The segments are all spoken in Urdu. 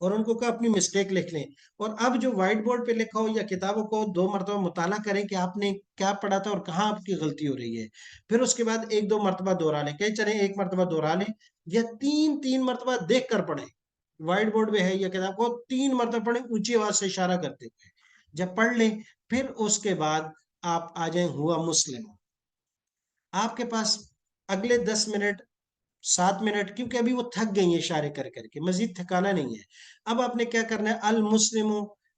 اور ان کو کہا اپنی مسٹیک لکھ لیں، اور اب جو وائٹ بورڈ پہ لکھا ہو یا کتابوں کو 2 مرتبہ مطالعہ کریں کہ آپ نے کیا پڑھا تھا اور کہاں آپ کی غلطی ہو رہی ہے، پھر اس کے بعد 1-2 مرتبہ دوہرا لیں، کہ چلیں 1 مرتبہ دوہرا لیں یا 3-3 مرتبہ دیکھ کر پڑھیں، وائٹ بورڈ پہ ہے یا کتاب کو 3 مرتبہ پڑھیں اونچی آواز سے اشارہ کرتے ہوئے، جب پڑھ لیں پھر اس کے بعد آپ آ جائیں ہوا مسلم، آپ کے پاس اگلے 10 منٹ 7 منٹ، کیونکہ ابھی وہ تھک گئی ہیں اشارے کر کر کے، مزید تھکانا نہیں ہے، اب آپ نے کیا کرنا ہے، المسلم،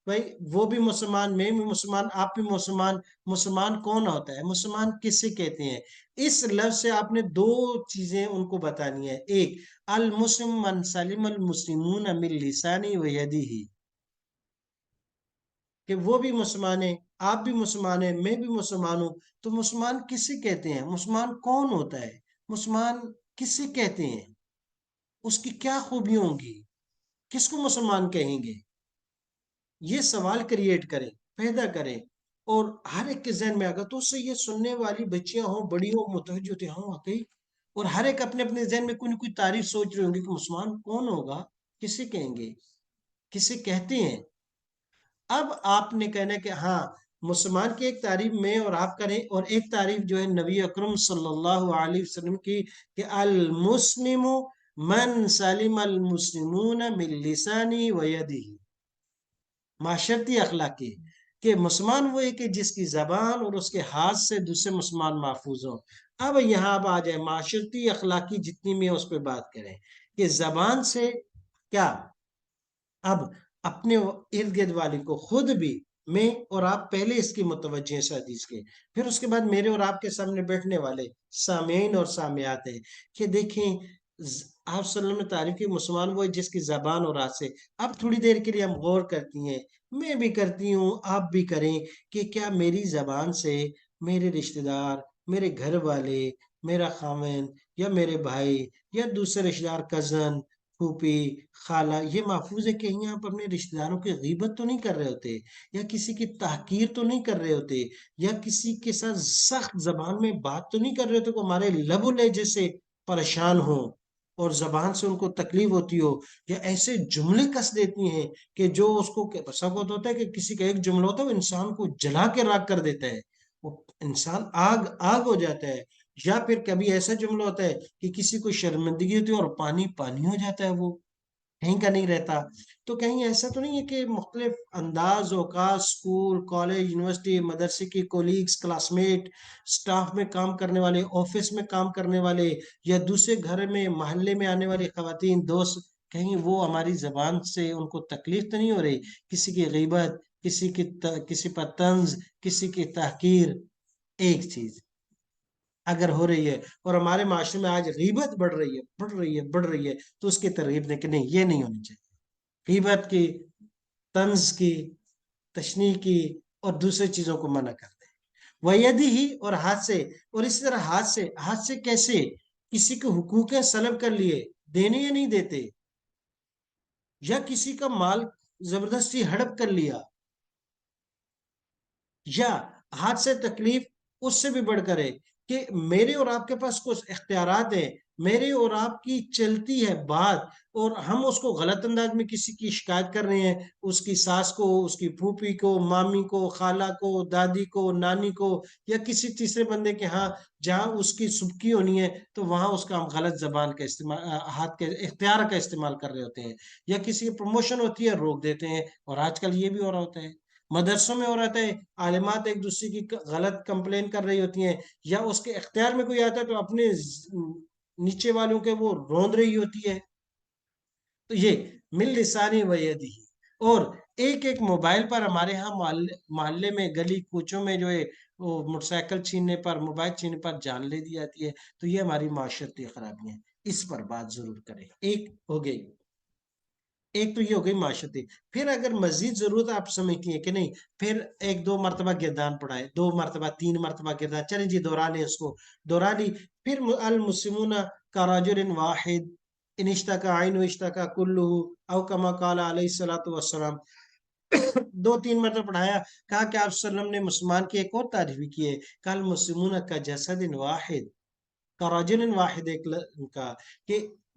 بھائی وہ بھی مسلمان، میں بھی مسلمان، آپ بھی مسلمان، مسلمان کون ہوتا ہے، مسلمان کسے کہتے ہیں، اس لفظ سے آپ نے 2 چیزیں ان کو بتانی ہے، ایک المسلم من سلم المسلمون من لسانی و یدیہ، کہ وہ بھی مسلمان ہے، آپ بھی مسلمان ہیں، میں بھی مسلمان ہوں، تو مسلمان کسے کہتے ہیں، مسلمان کون ہوتا ہے، مسلمان کسے کہتے ہیں، اس کی کیا خوبیاں ہوں گی، کس کو مسلمان کہیں گے، یہ سوال کریٹ کریں، پیدا کریں، اور ہر ایک کے ذہن میں آگا، تو اس سے یہ سننے والی بچیاں ہوں، بڑی ہوں، متوجہ ہوتے ہوں واقعی، اور ہر ایک اپنے اپنے ذہن میں کوئی نہ کوئی تعریف سوچ رہے ہوں گے کہ مسلمان کون ہوگا، کسے کہیں گے، کسے کہتے ہیں، اب آپ نے کہنا ہے کہ ہاں مسلمان کی ایک تعریف میں اور آپ کریں، اور ایک تعریف جو ہے نبی اکرم صلی اللہ علیہ وسلم کی، کہ المسلم من سلم المسلمون من لسانی و یدہ، معاشرتی اخلاقی، کہ مسلمان وہ ہے کہ جس کی زبان اور اس کے ہاتھ سے دوسرے مسلمان محفوظ ہوں، اب یہاں اب آ جائے معاشرتی اخلاقی جتنی میں اس پہ بات کریں، کہ زبان سے کیا، اب اپنے ارد گرد والے کو، خود بھی، میں اور آپ پہلے اس کی متوجہ ہیں اس حدیث کے، پھر اس کے بعد میرے اور آپ کے سامنے بیٹھنے والے سامعین اور سامعات ہیں، کہ دیکھیں آپ صلی اللہ علیہ وسلم نے تعریف کی مسلمان وہ ہے جس کی زبان اور ہاتھ سے، اب تھوڑی دیر کے لیے ہم غور کرتی ہیں، میں بھی کرتی ہوں، آپ بھی کریں، کہ کیا میری زبان سے میرے رشتہ دار، میرے گھر والے، میرا خاوند یا میرے بھائی یا دوسرے رشتہ دار، کزن، پھوپھی، خالہ، یہ محفوظ ہے، کہیں آپ اپنے رشتہ داروں کی غیبت تو نہیں کر رہے ہوتے، یا کسی کی تحقیر تو نہیں کر رہے ہوتے، یا کسی کے ساتھ سخت زبان میں بات تو نہیں کر رہے ہوتے کہ ہمارے لب و لہجے سے پریشان ہوں اور زبان سے ان کو تکلیف ہوتی ہو، یا ایسے جملے کس دیتی ہیں کہ جو اس کو ایسا ہوتا ہے کہ کسی کا ایک جملہ ہوتا ہے وہ انسان کو جلا کے راکھ کر دیتا ہے، وہ انسان آگ آگ ہو جاتا ہے، یا پھر کبھی ایسا جملہ ہوتا ہے کہ کسی کو شرمندگی ہوتی ہے اور پانی پانی ہو جاتا ہے، وہ کہیں کا نہیں رہتا، تو کہیں ایسا تو نہیں ہے کہ مختلف انداز، اوقات، اسکول، کالج، یونیورسٹی، مدرسے کی کولیگز، کلاس میٹ، سٹاف میں کام کرنے والے، آفس میں کام کرنے والے، یا دوسرے گھر میں محلے میں آنے والی خواتین، دوست، کہیں وہ ہماری زبان سے ان کو تکلیف تو نہیں ہو رہی، کسی کی غیبت، کسی پر طنز، کسی کی تحقیر، ایک چیز اگر ہو رہی ہے، اور ہمارے معاشرے میں آج غیبت بڑھ رہی ہے، بڑھ رہی ہے، بڑھ رہی ہے، تو اس کی ترغیب دیں کہ نہیں، یہ نہیں ہونی چاہیے، غیبت کی، طنز کی، تشنیع کی، اور دوسرے چیزوں کو منع کر دیں، ویدی ہی، اور ہاتھ سے، اور اسی طرح ہاتھ سے کیسے، کسی کے حقوق سلب کر لیے، دینے یا نہیں دیتے، یا کسی کا مال زبردستی ہڑپ کر لیا، یا ہاتھ سے تکلیف اس سے بھی بڑھ کر ہے کہ میرے اور آپ کے پاس کچھ اختیارات ہیں، میرے اور آپ کی چلتی ہے بات، اور ہم اس کو غلط انداز میں کسی کی شکایت کر رہے ہیں، اس کی ساس کو، اس کی پھوپھی کو، مامی کو، خالہ کو، دادی کو، نانی کو، یا کسی تیسرے بندے کے ہاں جہاں اس کی سبکی ہونی ہے، تو وہاں اس کا ہم غلط زبان کا استعمال، ہاتھ کے اختیار کا استعمال کر رہے ہوتے ہیں، یا کسی کی پروموشن ہوتی ہے روک دیتے ہیں، اور آج کل یہ بھی ہو رہا ہوتا ہے، مدرسوں میں ہو رہا ہے، عالمات ایک دوسرے کی غلط کمپلین کر رہی ہوتی ہیں، یا اس کے اختیار میں کوئی آتا ہے تو اپنے نیچے والوں کے وہ روند رہی ہوتی ہے، تو یہ مل لسانی و یدی، اور ایک ایک موبائل پر ہمارے ہاں محلے میں، گلی کوچوں میں جو ہے وہ موٹر سائیکل چھیننے پر، موبائل چھیننے پر جان لے دی جاتی ہے، تو یہ ہماری معاشرتی خرابی ہیں، اس پر بات ضرور کریں، ایک ہو گئی، ایک تو یہ ہو گئی معاشرتی، پھر اگر مزید ضرورت آپ سمجھتی ہیں کہ نہیں، پھر 1-2 مرتبہ گردان پڑھائے، 2 مرتبہ 3 مرتبہ گردان، چلیں جی دوہرا لیں اس کو، دوہرا لی، پھر المسلمون کارجل واحد ان اشتکا عین اشتکا کلہ، او کما قال علیہ الصلوۃ والسلام، 2-3 مرتبہ پڑھایا، کہا کہ آپ صلی اللہ علیہ وسلم نے مسلمان کی ایک اور تعریف بھی کی ہے، کہ المسلمون کا جسد واحد، کا رجل واحد، ایک کا کہ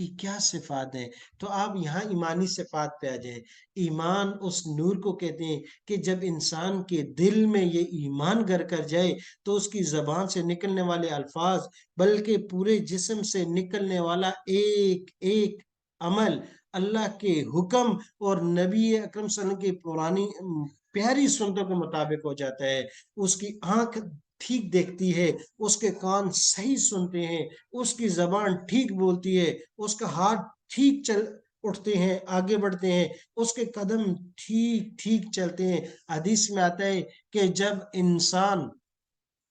یہ کیا صفات ہیں؟ تو آپ یہاں ایمانی صفات پہ آ جائیں۔ ایمان اس نور کو کہتے ہیں کہ جب انسان کے دل میں یہ ایمان گھر کر جائے تو اس کی زبان سے نکلنے والے الفاظ بلکہ پورے جسم سے نکلنے والا ایک ایک عمل اللہ کے حکم اور نبی اکرم صلی اللہ علیہ وسلم کی پرانی پیاری سنتوں کے مطابق ہو جاتا ہے۔ اس کی آنکھ ٹھیک دیکھتی ہے، اس کے کان صحیح سنتے ہیں، اس کی زبان ٹھیک بولتی ہے، اس کا ہاتھ ٹھیک چل اٹھتے ہیں، آگے بڑھتے ہیں، اس کے قدم ٹھیک ٹھیک چلتے ہیں۔ حدیث میں آتا ہے کہ جب انسان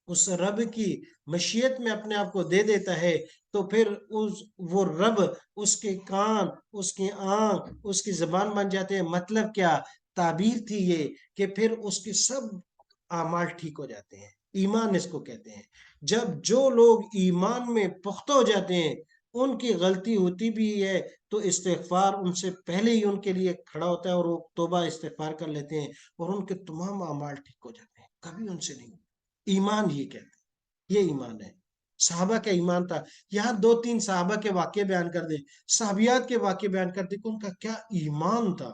اس رب کی مشیت میں اپنے آپ کو دے دیتا ہے تو پھر وہ رب اس کے کان، اس کی آنکھ، اس کی زبان بن جاتے ہیں۔ مطلب کیا تعبیر تھی یہ کہ پھر اس کے سب اعمال ٹھیک ہو جاتے ہیں۔ ایمان اس کو کہتے ہیں۔ جب جو لوگ ایمان میں پختہ ہو جاتے ہیں، ان کی غلطی ہوتی بھی ہے تو استغفار ان سے پہلے ہی ان کے لیے کھڑا ہوتا ہے اور وہ توبہ استغفار کر لیتے ہیں اور ان کے تمام اعمال ٹھیک ہو جاتے ہیں، کبھی ان سے نہیں۔ ایمان یہ کہتے ہیں، یہ ایمان ہے۔ صحابہ کا ایمان تھا۔ یہاں 2-3 صحابہ کے واقعے بیان کر دیں، صحابیات کے واقعے بیان کر دیں کہ ان کا کیا ایمان تھا۔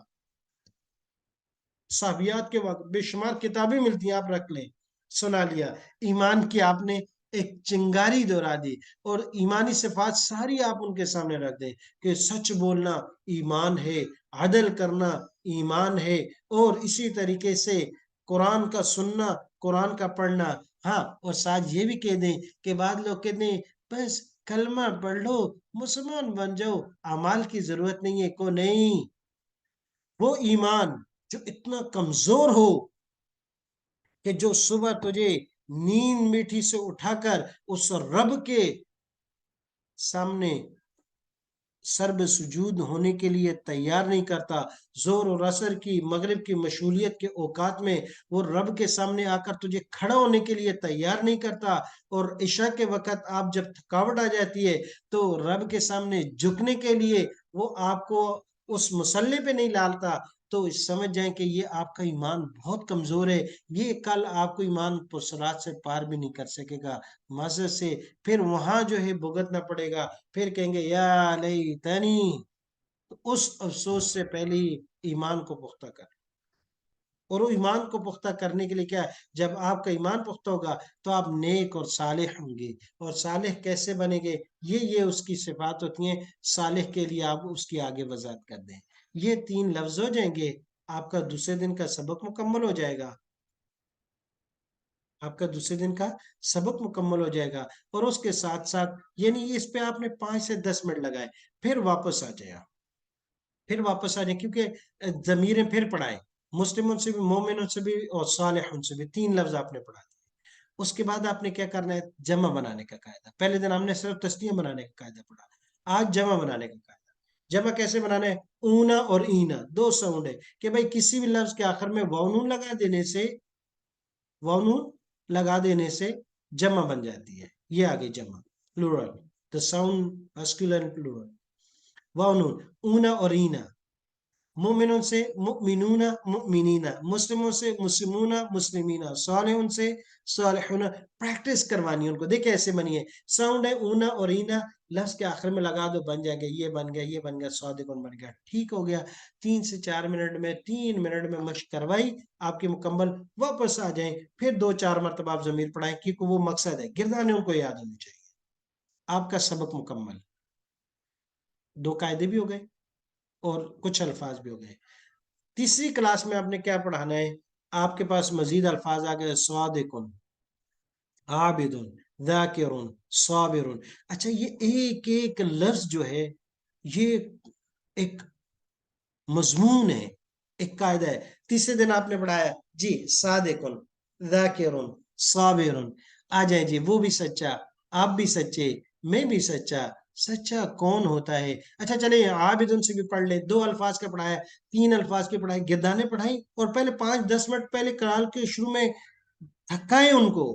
صحابیات کے واقعے بے شمار کتابیں ملتی ہیں، آپ رکھ لیں، سنا لیا۔ ایمان کی آپ نے ایک چنگاری دورا دی اور ایمانی صفات ساری آپ ان کے سامنے رکھ دیں کہ سچ بولنا ایمان ہے، عدل کرنا ایمان ہے، اور اسی طریقے سے قرآن کا سننا، قرآن کا پڑھنا۔ ہاں، اور ساتھ یہ بھی کہہ دیں کہ بعض لوگ کہتے ہیں بس کلمہ پڑھ لو مسلمان بن جاؤ، اعمال کی ضرورت نہیں ہے، کو نہیں۔ وہ ایمان جو اتنا کمزور ہو کہ جو صبح تجھے نیند میٹھی سے اٹھا کر اس رب کے سامنے سرب سجود ہونے کے لیے تیار نہیں کرتا، زور اور عصر کی، مغرب کی مشغولیت کے اوقات میں وہ رب کے سامنے آ کر تجھے کھڑا ہونے کے لیے تیار نہیں کرتا، اور عشاء کے وقت آپ جب تھکاوٹ آ جاتی ہے تو رب کے سامنے جھکنے کے لیے وہ آپ کو اس مسلح پہ نہیں ڈالتا، تو سمجھ جائیں کہ یہ آپ کا ایمان بہت کمزور ہے۔ یہ کل آپ کو ایمان پرسرات سے پار بھی نہیں کر سکے گا مزے سے، پھر وہاں جو ہے بھگتنا پڑے گا، پھر کہیں گے یا لیتنی۔ تو اس افسوس سے پہلے ایمان کو پختہ کر، اور وہ ایمان کو پختہ کرنے کے لیے کیا ہے؟ جب آپ کا ایمان پختہ ہوگا تو آپ نیک اور صالح ہوں گے۔ اور صالح کیسے بنیں گے؟ یہ اس کی صفات ہوتی ہیں۔ صالح کے لیے آپ اس کی آگے وضاحت کر دیں۔ یہ 3 لفظ ہو جائیں گے، آپ کا دوسرے دن کا سبق مکمل ہو جائے گا۔ آپ کا دوسرے دن کا سبق مکمل ہو جائے گا، اور اس کے ساتھ ساتھ یعنی اس پہ آپ نے 5 سے 10 منٹ لگائے، پھر واپس آ جائے، پھر واپس آ جائیں، کیونکہ ضمیریں پھر پڑھائیں، مسلموں سے بھی، مومنوں سے بھی، اور صالحوں سے بھی، 3 لفظ آپ نے پڑھا دیے۔ اس کے بعد آپ نے کیا کرنا ہے؟ جمع بنانے کا قاعدہ۔ پہلے دن ہم نے صرف تسنیہ بنانے کا قاعدہ پڑھا، آج جمع بنانے کا قاعدہ۔ جمع کیسے بنانا ہے؟ اونا اور اینا 2 ساؤنڈ ہے کہ بھائی کسی بھی لفظ کے آخر میں واؤنون لگا دینے سے، واؤنون لگا دینے سے جمع بن جاتی ہے۔ یہ آگے جمع plural, the sound masculine and plural۔ واؤنون، اونا اور اینا، مومنوں سے مؤمنون مؤمنین، مسلموں سے مسلمون مسلمین، صالحون سے صالحون۔ پریکٹس کروانی ان کو، دیکھیں ایسے بنی ہے، ساؤنڈ ہے اونا اور اینا، لفظ کے آخر میں لگا دو، بن جائے گا، یہ بن گیا، یہ بن گیا، صادقون بن گیا، ٹھیک ہو گیا۔ 3 سے 4 منٹ میں، 3 منٹ میں مشق کروائی آپ کی مکمل، واپس آ جائیں، پھر 2-4 مرتبہ آپ ضمیر پڑھائیں، کیونکہ وہ مقصد ہے، گردانے ان کو یاد ہونی چاہیے۔ آپ کا سبق مکمل، 2 قاعدے بھی ہو گئے اور کچھ الفاظ بھی ہو گئے۔ تیسری کلاس میں آپ نے کیا پڑھانا ہے؟ آپ کے پاس مزید الفاظ آ گئے، صادقن، عابدن، ذاکرن، صابرن۔ اچھا، یہ ایک ایک لفظ جو ہے یہ ایک مضمون ہے، ایک قاعدہ ہے۔ تیسرے دن آپ نے پڑھایا جی صادقن، ذاکرن، صابرن۔ آ جائیں جی، وہ بھی سچا، آپ بھی سچے، میں بھی سچا۔ سچا کون ہوتا ہے؟ اچھا چلے عابدن سے بھی پڑھ لیں، 2 الفاظ کا پڑھایا، 3 الفاظ کی پڑھائی، گردانے پڑھائی، اور پہلے 5-10 منٹ پہلے کلام کے شروع میں تھکائیں ان کو۔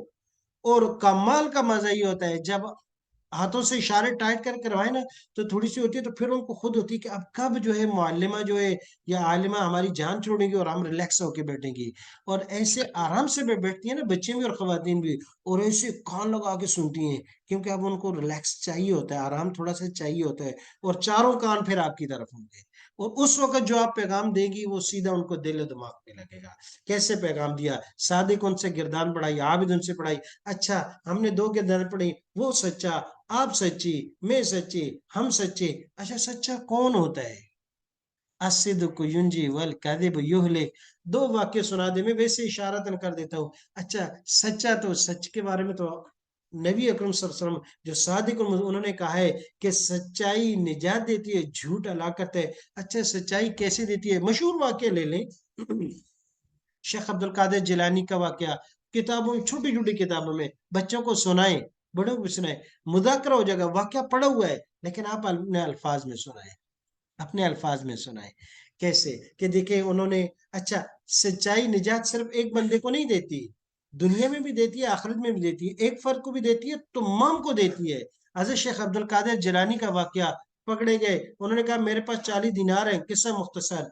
اور کمال کا مزہ یہ ہوتا ہے جب ہاتھوں سے اشارے ٹائٹ کر کروائے نا تو تھوڑی سی ہوتی ہے، تو پھر ان کو خود ہوتی ہے کہ اب کب جو ہے معلمہ جو ہے یا عالمہ ہماری جان چھوڑیں گی اور ہم ریلیکس ہو کے بیٹھیں گی. اور ایسے آرام سے بیٹھتی ہیں نا بچے بھی اور خواتین بھی، اور ایسے کان لگا کے سنتی ہیں، کیونکہ اب ان کو ریلیکس چاہیے ہوتا ہے، آرام تھوڑا سا چاہیے ہوتا ہے، اور چاروں کان پھر آپ کی طرف ہوں گے. اور اس وقت جو آپ پیغام دیں گی وہ سیدھا ان کو دل و دماغ پہ لگے گا. کیسے پیغام دیا؟ صادق ان سے گردان پڑھائی، عابد ان سے پڑھائی. اچھا ہم نے دو گردان پڑھی، وہ سچا، آپ سچی، میں سچی، ہم سچے. اچھا سچا کون ہوتا ہے؟ الصدق ینجی والکذب یہلک. دو واقعے سنا دے، میں ویسے اشارتاً کر دیتا ہوں. اچھا سچا، تو سچ کے بارے میں تو نبی اکرم صلی اللہ علیہ وسلم جو صادق انہوں نے کہا ہے کہ سچائی نجات دیتی ہے، جھوٹ ہلاکت ہے. اچھا سچائی کیسے دیتی ہے؟ مشہور واقعہ لے لیں، شیخ عبد القادر جیلانی کا واقعہ. کتابوں میں، چھوٹی چھوٹی کتابوں میں بچوں کو سنائیں، بڑوں کو سنائیں، مذاکرہ ہو جائے گا. واقعہ پڑا ہوا ہے لیکن آپ اپنے الفاظ میں سنائیں، اپنے الفاظ میں سنائیں. کیسے کہ دیکھیں انہوں نے، اچھا سچائی نجات صرف ایک بندے کو نہیں دیتی، دنیا میں بھی دیتی ہے، آخرت میں بھی دیتی ہے، ایک فرد کو بھی دیتی ہے، تمام کو دیتی ہے. حضرت شیخ عبد القادر جیلانی کا واقعہ، پکڑے گئے، انہوں نے کہا میرے پاس 40 دینار ہیں. قصہ مختصر،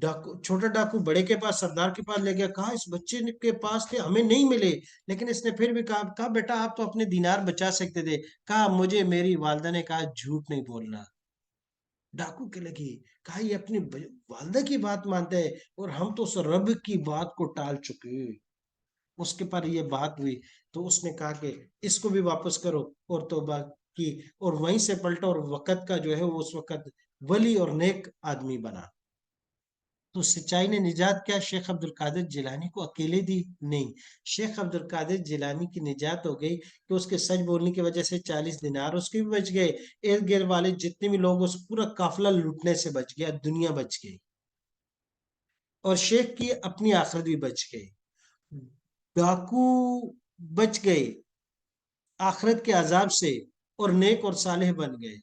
ڈاکو، چھوٹا ڈاکو بڑے کے پاس، سردار کے پاس لے گیا. کہا اس بچے کے پاس تھے، ہمیں نہیں ملے، لیکن اس نے پھر بھی کہا بیٹا آپ تو اپنے دینار بچا سکتے تھے. کہا مجھے میری والدہ نے کہا جھوٹ نہیں بولنا. ڈاکو کے لگی، کہا یہ اپنی والدہ کی بات مانتے ہیں اور ہم تو اس رب کی بات کو ٹال چکے. اس کے پر یہ بات ہوئی تو اس نے کہا کہ اس کو بھی واپس کرو، اور توبہ کی، اور وہیں سے پلٹا، اور وقت کا جو ہے وہ اس وقت ولی اور نیک آدمی بنا. تو سچائی نے نجات کیا شیخ عبد القادر جیلانی کو اکیلے دی؟ نہیں. شیخ عبد القادر جیلانی کی نجات ہو گئی کہ اس کے سچ بولنے کی وجہ سے 40 دینار اس کے بھی بچ گئے، ارد گرد والے جتنے بھی لوگ، اس پورا قافلہ لوٹنے سے بچ گیا، دنیا بچ گئی، اور شیخ کی اپنی آخرت بھی بچ گئی. ڈاکو بچ گئے آخرت کے عذاب سے، اور نیک اور صالح بن گئے.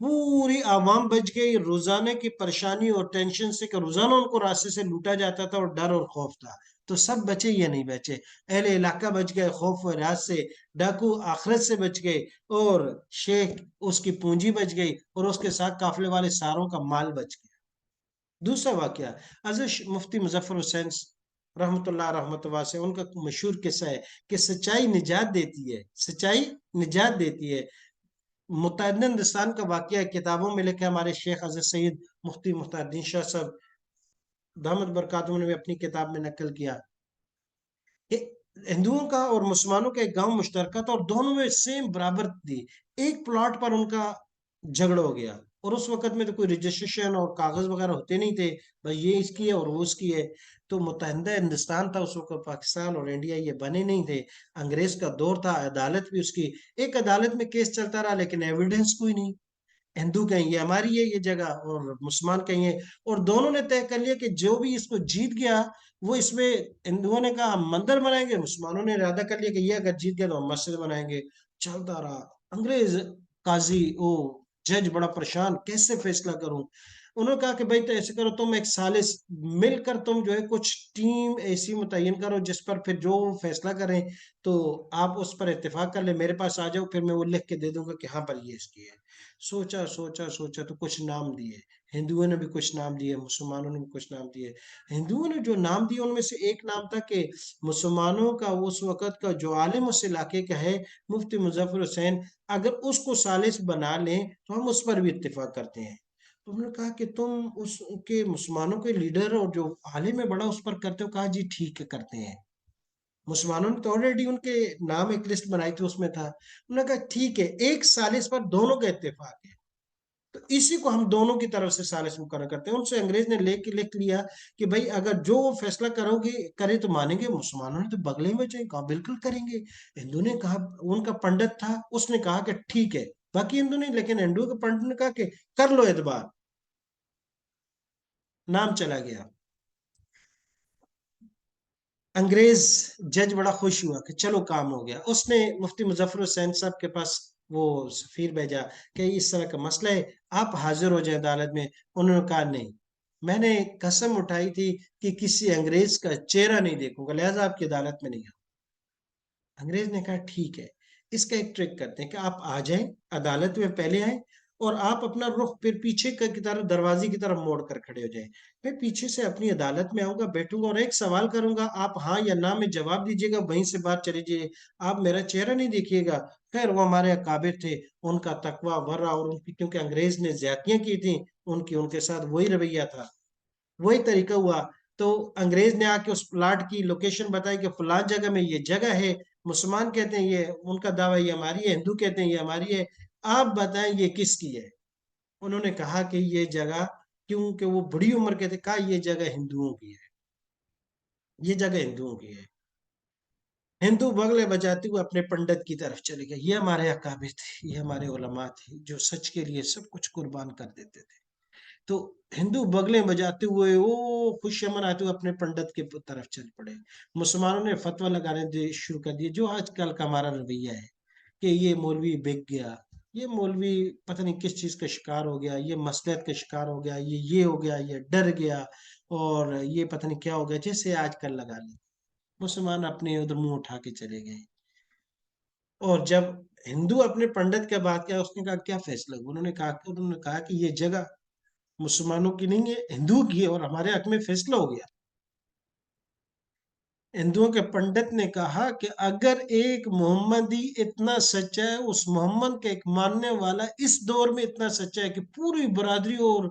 پوری عوام بچ گئی روزانہ کی پریشانی اور ٹینشن سے، کہ روزانہ ان کو راستے سے لوٹا جاتا تھا، اور ڈر اور خوف تھا. تو سب بچے یا نہیں بچے؟ اہل علاقہ بچ گئے خوف و راز سے، ڈاکو آخرت سے بچ گئے، اور شیخ اس کی پونجی بچ گئی، اور اس کے ساتھ قافلے والے ساروں کا مال بچ گیا. دوسرا واقعہ، حضرت مفتی مظفر حسین رحمۃ اللہ رحمۃ اللہ سے ان کا مشہور قصہ ہے کہ سچائی نجات دیتی ہے، سچائی نجات دیتی ہے. متعدد ہندوستان کا واقعہ ہے، کتابوں میں لکھے. ہمارے شیخ حضرت سید مفتی مختار الدین شاہ صاحب دامت برکاتہم نے بھی اپنی کتاب میں نقل کیا کہ ہندوؤں کا اور مسلمانوں کا ایک گاؤں مشترکہ تھا، اور دونوں میں سیم برابر تھی. ایک پلاٹ پر ان کا جھگڑا ہو گیا، اور اس وقت میں تو کوئی رجسٹریشن اور کاغذ وغیرہ ہوتے نہیں تھے، بھائی یہ اس کی ہے اور وہ اس کی ہے. تو متحدہ ہندوستان تھا اس وقت، پاکستان اور انڈیا یہ بنے نہیں تھے، انگریز کا دور تھا، عدالت بھی اس کی، ایک عدالت میں کیس چلتا رہا لیکن ایویڈنس کوئی نہیں. ہندو کہیں یہ ہماری ہے یہ جگہ، اور مسلمان کہیں ہے، اور دونوں نے طے کر لیا کہ جو بھی اس کو جیت گیا وہ اس میں، ہندوؤں نے کہا ہم مندر بنائیں گے، مسلمانوں نے ارادہ کر لیا کہ یہ اگر جیت گیا تو ہم مسجد بنائیں گے. چلتا رہا. انگریز قاضی جج بڑا پریشان، کیسے فیصلہ کروں؟ انہوں نے کہا کہ بھائی تو ایسے کرو، تم ایک سالس مل کر تم جو ہے کچھ ٹیم ایسی متعین کرو جس پر پھر جو فیصلہ کریں تو آپ اس پر اتفاق کر لیں، میرے پاس آ جاؤ، پھر میں وہ لکھ کے دے دوں گا کہ ہاں پر یہ اس کی ہے. سوچا سوچا سوچا تو کچھ نام دیے، ہندوؤں نے بھی کچھ نام دیے، مسلمانوں نے بھی کچھ نام دیے. ہندوؤں نے جو نام دیے ان میں سے ایک نام تھا کہ مسلمانوں کا اس وقت کا جو عالم اس علاقے کا ہے مفتی مظفر حسین، اگر اس کو ثالث بنا لیں تو ہم اس پر بھی اتفاق کرتے ہیں. تو انہوں نے کہا کہ تم اس کے مسلمانوں کے لیڈر اور جو عالم ہے بڑا اس پر کرتے ہو؟ کہا جی ٹھیک ہے کرتے ہیں. مسلمانوں نے تو آلریڈی ان کے نام ایک لسٹ بنائی تھی، اس میں تھا. انہوں نے کہا ٹھیک ہے، ایک ثالث پر دونوں کا اتفاق ہے، تو اسی کو ہم دونوں کی طرف سے ثالث مقرر کرتے ہیں. ان سے انگریز نے لکھ لیا کہ بھائی اگر جو وہ فیصلہ کرو گے کرے تو مانیں گے. مسلمانوں نے تو بگلے میں چاہیے، کہا بالکل کریں گے. ہندو نے کہا، ان کا پنڈت تھا اس نے کہا کہ ٹھیک ہے، باقی ہندو نے، لیکن ہندو کے پنڈت نے کہا کہ کر لو اعتبار. نام چلا گیا. انگریز جج بڑا خوش ہوا کہ چلو کام ہو گیا. اس نے مفتی مظفر حسین صاحب کے پاس وہ سفیر بھیجا کہ اس طرح کا مسئلہ ہے، آپ حاضر ہو جائیں عدالت میں. انہوں نے کہا نہیں، میں نے قسم اٹھائی تھی کہ کسی انگریز کا چہرہ نہیں دیکھوں گا، لہذا آپ کی عدالت میں نہیں آؤں. انگریز نے کہا ٹھیک ہے. اس کا ایک ٹرک کرتے ہیں کہ آپ آ جائیں عدالت میں پہلے آئیں اور آپ اپنا رخ پھر پیچھے کی طرف دروازے کی طرف موڑ کر کھڑے ہو جائیں. میں پیچھے سے اپنی عدالت میں آؤں گا, بیٹھوں گا اور ایک سوال کروں گا, آپ ہاں یا نہ میں جواب دیجیے گا, وہیں سے بات چلی جائے. آپ میرا چہرہ نہیں دیکھیے گا. خیر وہ ہمارے اکابر تھے, ان کا تقوی ورع اور ان کی کیونکہ انگریز نے زیادتیاں کی تھیں, ان کے ساتھ وہی رویہ تھا, وہی طریقہ ہوا. تو انگریز نے آ کے اس پلاٹ کی لوکیشن بتائی کہ فلان جگہ میں یہ جگہ ہے, مسلمان کہتے ہیں یہ ان کا دعویٰ یہ ہماری ہے, ہندو کہتے ہیں یہ ہماری ہے, آپ بتائیں یہ کس کی ہے. انہوں نے کہا کہ یہ جگہ, کیونکہ وہ بڑی عمر کے تھے, کہا یہ جگہ ہندوؤں کی ہے, یہ جگہ ہندوؤں کی ہے. ہندو بغلے بجاتے ہوئے اپنے پنڈت کی طرف چلے گئے. یہ ہمارے اکابر تھے, یہ ہمارے علماء تھے جو سچ کے لیے سب کچھ قربان کر دیتے تھے. تو ہندو بگلے بجاتے ہوئے وہ خوش مناتے ہوئے اپنے پنڈت کے طرف چل پڑے. مسلمانوں نے فتویٰ لگانے شروع کر دیے, جو آج کل کا ہمارا رویہ ہے کہ یہ مولوی بک گیا, یہ مولوی پتہ نہیں کس چیز کا شکار ہو گیا, یہ مصلحت کا شکار ہو گیا, یہ ہو گیا, یہ ڈر گیا, اور یہ پتہ نہیں کیا ہو گیا, جیسے آج کل لگا لیں. مسلمان اپنے ادھر منہ اٹھا کے چلے گئے. اور جب ہندو اپنے پنڈت کے بات کیا, اس نے کہا کیا فیصلہ ہوا؟ انہوں نے کہا کہ یہ جگہ مسلمانوں کی نہیں ہے, ہندو کی ہے, اور ہمارے حق میں فیصلہ ہو گیا. ہندوؤں کے پنڈت نے کہا کہ اگر ایک محمدی اتنا سچا ہے, اس محمد کا ایک ماننے والا اس دور میں اتنا سچا ہے کہ پوری برادری اور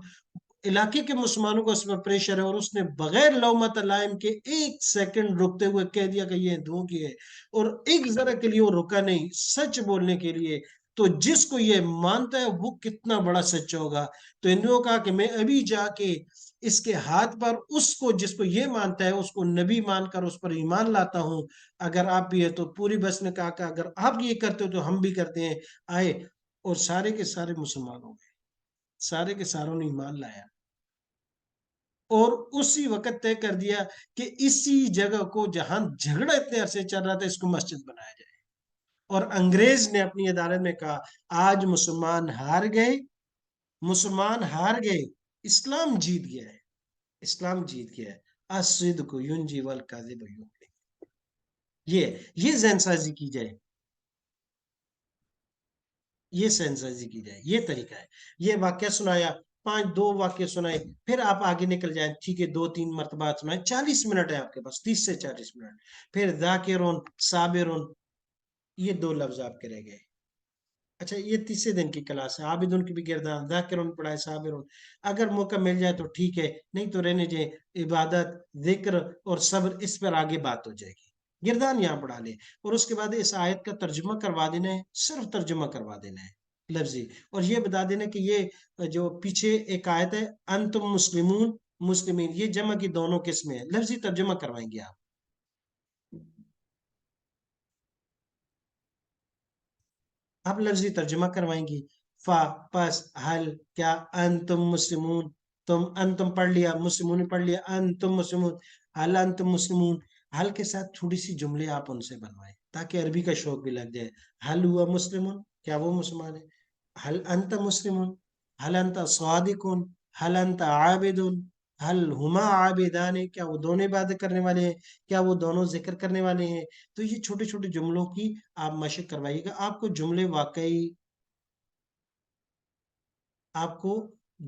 علاقے کے مسلمانوں کو اس میں پریشر ہے, اور اس نے بغیر لومت لائم کے ایک سیکنڈ رکتے ہوئے کہہ دیا کہ یہ ہندوؤں کی ہے, اور ایک ذرا کے لیے وہ رکا نہیں سچ بولنے کے لیے, تو جس کو یہ مانتا ہے وہ کتنا بڑا سچا ہوگا. تو ہندوؤں کہا کہ میں ابھی جا کے اس کے ہاتھ پر اس کو, جس کو یہ مانتا ہے, اس کو نبی مان کر اس پر ایمان لاتا ہوں, اگر آپ بھی ہے تو. پوری بس نے کہا کہ اگر آپ یہ کرتے ہو تو ہم بھی کرتے ہیں, آئے, اور سارے کے سارے مسلمان ہو گئے, سارے کے ساروں نے ایمان لایا. اور اسی وقت طے کر دیا کہ اسی جگہ کو, جہاں جھگڑا اتنے عرصے چل رہا تھا, اس کو مسجد بنایا جائے. اور انگریز نے اپنی عدالت میں کہا آج مسلمان ہار گئے, مسلمان ہار گئے, اسلام جیت گیا ہے, اسلام جیت گیا ہے. الصدق ینجی والکذب یغنی. یہ ذہن سازی کی جائے, یہ ذہن سازی کی جائے, یہ طریقہ ہے. یہ واقعہ سنایا, 2 واقعے سنائے, پھر آپ آگے نکل جائیں, ٹھیک ہے 2-3 مرتبہ سنائے, 40 منٹ ہے آپ کے پاس, 30 سے 40 منٹ. پھر ذاکرون صابرون, یہ 2 لفظ آپ کے رہ گئے. اچھا یہ تیسرے دن کی کلاس ہے, عابدون کی بھی گردان, ذاکرون پڑھائے, صابرون. اگر موقع مل جائے تو ٹھیک ہے, نہیں تو رہنے جائیں. عبادت, ذکر اور صبر, اس پر آگے بات ہو جائے گی. گردان یہاں پڑھا لے, اور اس کے بعد اس آیت کا ترجمہ کروا دینا ہے, صرف ترجمہ کروا دینا ہے لفظی. اور یہ بتا دینا کہ یہ جو پیچھے ایک آیت ہے انتم مسلمون مسلمین, یہ جمع کی دونوں قسمیں ہیں, لفظی ترجمہ کروائیں گے آپ. آپ لفظی ترجمہ کروائیں گی. فا پس حل کیا, انتم مسلمون, تم انتم پڑھ لیا, مسلمون پڑھ لیا, انتم مسلمون, حل انتم مسلمون. حل کے ساتھ تھوڑی سی جملے آپ ان سے بنوائیں تاکہ عربی کا شوق بھی لگ جائے. حل ہوا مسلمون, کیا وہ مسلمان ہے؟ حل انت مسلمون, حل انت صادقون, حل انت عابدون, حل ہما عابدان, کیا وہ دونوں عبادت کرنے والے ہیں, کیا وہ دونوں ذکر کرنے والے ہیں. تو یہ چھوٹے چھوٹے جملوں کی آپ مشق کروائیے گا. آپ کو جملے واقعی, آپ کو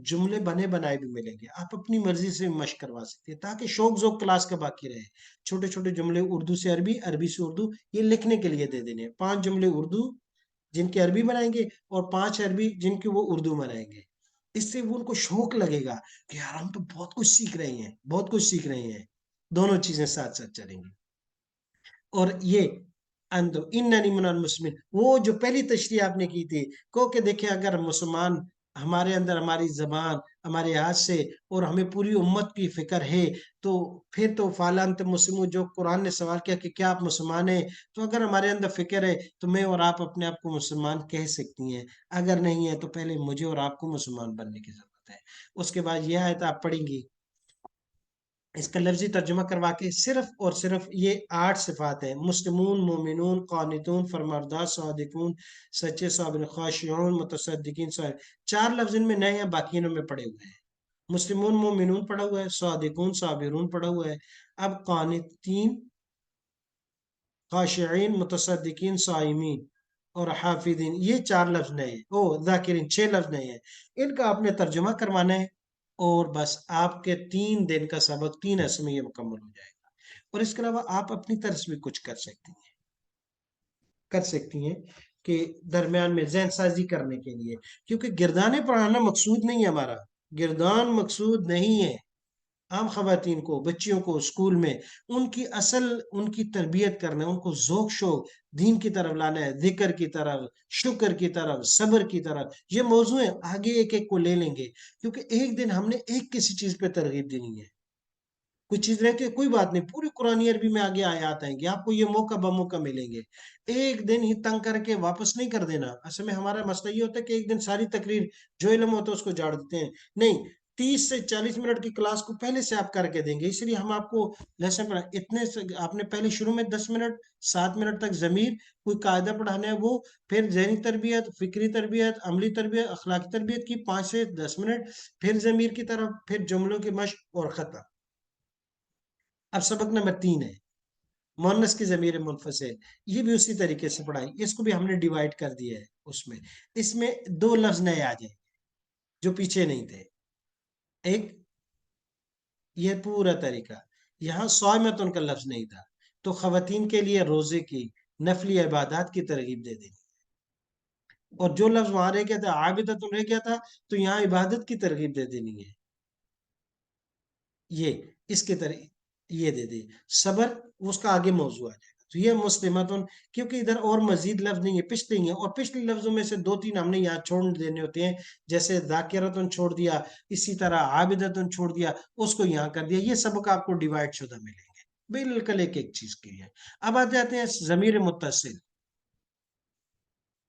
جملے بنے بنائے بھی ملیں گے, آپ اپنی مرضی سے مشق کروا سکتے ہیں تاکہ شوق ذوق کلاس کا باقی رہے. چھوٹے چھوٹے جملے اردو سے عربی, عربی سے اردو, یہ لکھنے کے لیے دے دینے. 5 جملے اردو جن کے عربی بنائیں گے, اور 5 عربی جن کے وہ اردو بنائیں گے. اس سے وہ ان کو شوق لگے گا کہ یار ہم تو بہت کچھ سیکھ رہے ہیں, بہت کچھ سیکھ رہے ہیں. دونوں چیزیں ساتھ ساتھ چلیں گی. اور یہ اندو اننی من المسلمین, وہ جو پہلی تشریح آپ نے کی تھی, کو کہ دیکھیں اگر مسلمان ہمارے اندر, ہماری زبان, ہمارے ہاتھ سے, اور ہمیں پوری امت کی فکر ہے, تو پھر تو فالانت مسلم, جو قرآن نے سوال کیا کہ کیا آپ مسلمان ہیں, تو اگر ہمارے اندر فکر ہے تو میں اور آپ اپنے آپ کو مسلمان کہہ سکتی ہیں. اگر نہیں ہے تو پہلے مجھے اور آپ کو مسلمان بننے کی ضرورت ہے. اس کے بعد یہ آیت آپ پڑھیں گی, اس کا لفظی ترجمہ کروا کے صرف اور صرف یہ 8 صفات ہیں: مسلمون, مومنون, قانتون, فرماردار, صادقون, سچے, صابر, خاشعون, متصدقین, صابر. 4 لفظ ان میں نئے ہیں, باقی انہوں میں پڑے ہوئے ہیں. مسلمون مومنون پڑا ہوا ہے, صادقون صابرون پڑا ہوا ہے. اب قانتین, خاشعین, متصدقین, صائمین. اور حافظین، یہ 4 لفظ نئے ہیں، ذاکرین 6 لفظ نئے ہیں، ان کا آپ نے ترجمہ کروانا ہے، اور بس آپ کے 3 دن کا سبق 3 حصوں میں یہ مکمل ہو جائے گا۔ اور اس کے علاوہ آپ اپنی طرف سے بھی کچھ کر سکتی ہیں کہ درمیان میں ذہن سازی کرنے کے لیے، کیونکہ گردانے پڑھانا مقصود نہیں ہے ہمارا، گردان مقصود نہیں ہے۔ عام خواتین کو، بچیوں کو اسکول میں ان کی تربیت کرنا ہے، ان کو ذوق شوق دین کی طرف لانا ہے، ذکر کی طرف، شکر کی طرف، صبر کی طرف، یہ موضوع ہے، آگے ایک ایک کو لے لیں گے، کیونکہ ایک دن ہم نے ایک کسی چیز پہ ترغیب دینی ہے، کچھ چیز رہتی ہے کوئی بات نہیں، پوری قرآن عربی میں آگے آیات آئیں گے، آپ کو یہ موقع بموقع ملیں گے، ایک دن ہی تنگ کر کے واپس نہیں کر دینا۔ اصل میں ہمارا مسئلہ یہ ہوتا ہے کہ ایک دن ساری تقریر جو علم ہوتا ہے اس کو جاڑ دیتے ہیں، نہیں، 30 سے 40 منٹ کی کلاس کو پہلے سے آپ کر کے دیں گے، اس لیے ہم آپ کو لیسن پڑھا اتنے سے آپ نے پہلے شروع میں 10 منٹ 7 منٹ تک ضمیر کوئی قاعدہ پڑھانا ہے وہ، پھر ذہنی تربیت، فکری تربیت، عملی تربیت، اخلاقی تربیت کی 5 سے 10 منٹ، پھر ضمیر کی طرف، پھر جملوں کی مشق اور خطا۔ اب سبق نمبر 3 ہے مؤنث کی ضمیر منفصل، یہ بھی اسی طریقے سے پڑھائی، اس کو بھی ہم نے ڈیوائڈ کر دیا ہے، اس میں 2 لفظ نئے آ جائیں جو پیچھے نہیں تھے، ایک یہ پورا طریقہ، یہاں صائمتن کا لفظ نہیں تھا، تو خواتین کے لیے روزے کی نفلی عبادات کی ترغیب دے دینی، اور جو لفظ وہاں رہ گیا تھا عابدتن رہ گیا تھا، تو یہاں عبادت کی ترغیب دے دینی ہے، یہ اس کے طرح یہ دے دی صبر، اس کا آگے موضوع آ جائے گا، تو یہ مسلمتن، کیونکہ ادھر اور مزید لفظ نہیں ہے، پچھلے ہی ہیں، اور پچھلے لفظوں میں سے 2 3 ہم نے یہاں چھوڑ دینے ہوتے ہیں، جیسے ذاکرتن چھوڑ دیا، اسی طرح عابدتن چھوڑ دیا، اس کو یہاں کر دیا، یہ سبق آپ کو ڈیوائڈ شدہ ملیں گے بالکل ایک ایک چیز کے لیے۔ اب آ جاتے ہیں ضمیر متصل،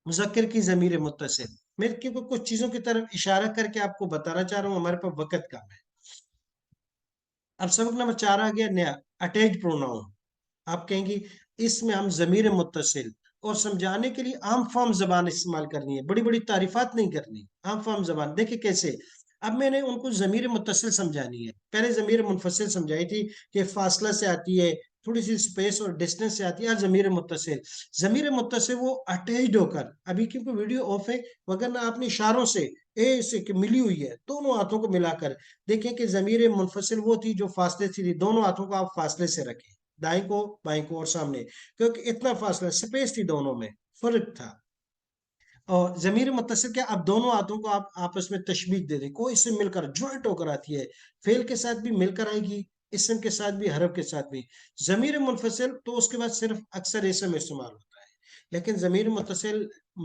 مذکر کی ضمیر متصل، میں کیونکہ کچھ چیزوں کی طرف اشارہ کر کے آپ کو بتانا چاہ رہا ہوں، ہمارے پاس وقت کم ہے۔ اب سبق نمبر 4 آ گیا نیا، اٹیچ پروناؤن، آپ کہیں گی اس میں ہم ضمیر متصل، اور سمجھانے کے لیے عام فارم زبان استعمال کرنی ہے، بڑی بڑی تعریفات نہیں کرنی، عام فارم زبان، دیکھیں کیسے۔ اب میں نے ان کو ضمیر متصل سمجھانی ہے، پہلے ضمیر منفصل سمجھائی تھی کہ فاصلہ سے آتی ہے، تھوڑی سی اسپیس اور ڈسٹینس سے آتی ہے، اور ضمیر متصل وہ اٹیچڈ ہو کر، ابھی کیونکہ ویڈیو آف ہے، وگرنہ آپ نے اشاروں سے اے سے کہ ملی ہوئی ہے، دونوں ہاتھوں کو ملا کر دیکھیں کہ ضمیر منفصل وہ تھی جو فاصلے سے تھی، دونوں ہاتھوں کو آپ فاصلے سے رکھیں، دائیں کو بائیں کو اور سامنے، کیونکہ اتنا فاصلہ سپیس تھی، دونوں میں فرق تھا۔ اور ضمیر متصل کیا، اب دونوں ہاتھوں کو آپ آپس میں تشبیہ دے دیں، کوئی سے مل کر جوائنٹ ہو کر آتی ہے، فعل کے ساتھ بھی مل کر آئے گی، اسم کے ساتھ بھی، حرف کے ساتھ بھی۔ ضمیر منفصل تو اس کے بعد صرف اکثر اسم استعمال ہوتا ہے، لیکن ضمیر متصل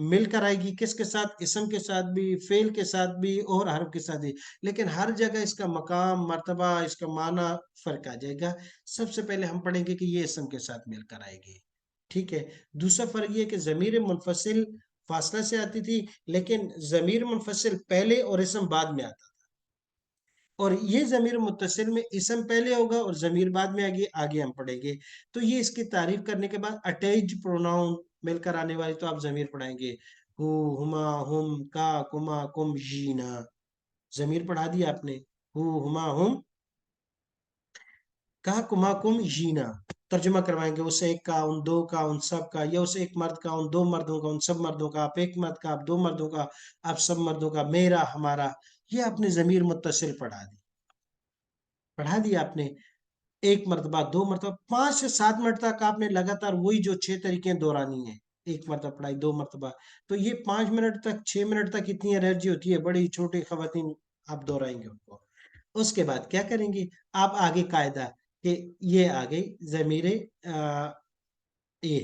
مل کر آئے گی کس کے ساتھ، اسم کے ساتھ بھی، فعل کے ساتھ بھی، اور حرف کے ساتھ بھی، لیکن ہر جگہ اس کا مقام، مرتبہ، اس کا معنی فرق آ جائے گا۔ سب سے پہلے ہم پڑھیں گے کہ یہ اسم کے ساتھ مل کر آئے گی، ٹھیک ہے۔ دوسرا فرق یہ کہ ضمیر منفصل فاصلہ سے آتی تھی، لیکن ضمیر منفصل پہلے اور اسم بعد میں آتا، اور یہ ضمیر متصل میں اسم پہلے ہوگا اور ضمیر بعد میں آگے ہم پڑھیں گے۔ تو یہ اس کی تعریف کرنے کے بعد اٹیچ پروناؤن مل کر آنے والی تو آپ ضمیر پڑھائیں گے، ہو، ہما، ہم، کا، کما، کم، جینا، ضمیر پڑھا دیا آپ نے، ہو، ہما، ہم، کا، کما، کم، جینا، ترجمہ کروائیں گے، اس ایک کا، ان دو کا، ان سب کا، یا اس ایک مرد کا، ان 2 مردوں کا، ان سب مردوں کا، آپ ایک مرد کا، آپ 2 مردوں کا، آپ سب مردوں کا، میرا، ہمارا، یہ آپ نے ضمیر متصل پڑھا دی آپ نے، ایک مرتبہ، 2 مرتبہ، 5 سے 7 منٹ تک آپ نے لگاتار وہی جو 6 طریقے دورانی ہیں، ایک مرتبہ پڑھائی، 2 مرتبہ، تو یہ 5 منٹ تک، 6 منٹ تک اتنی انرجی ہوتی ہے، بڑی چھوٹی خواتین آپ دہرائیں گے ان کو۔ اس کے بعد کیا کریں گے، آپ آگے قاعدہ کہ یہ آگے ضمیر اے،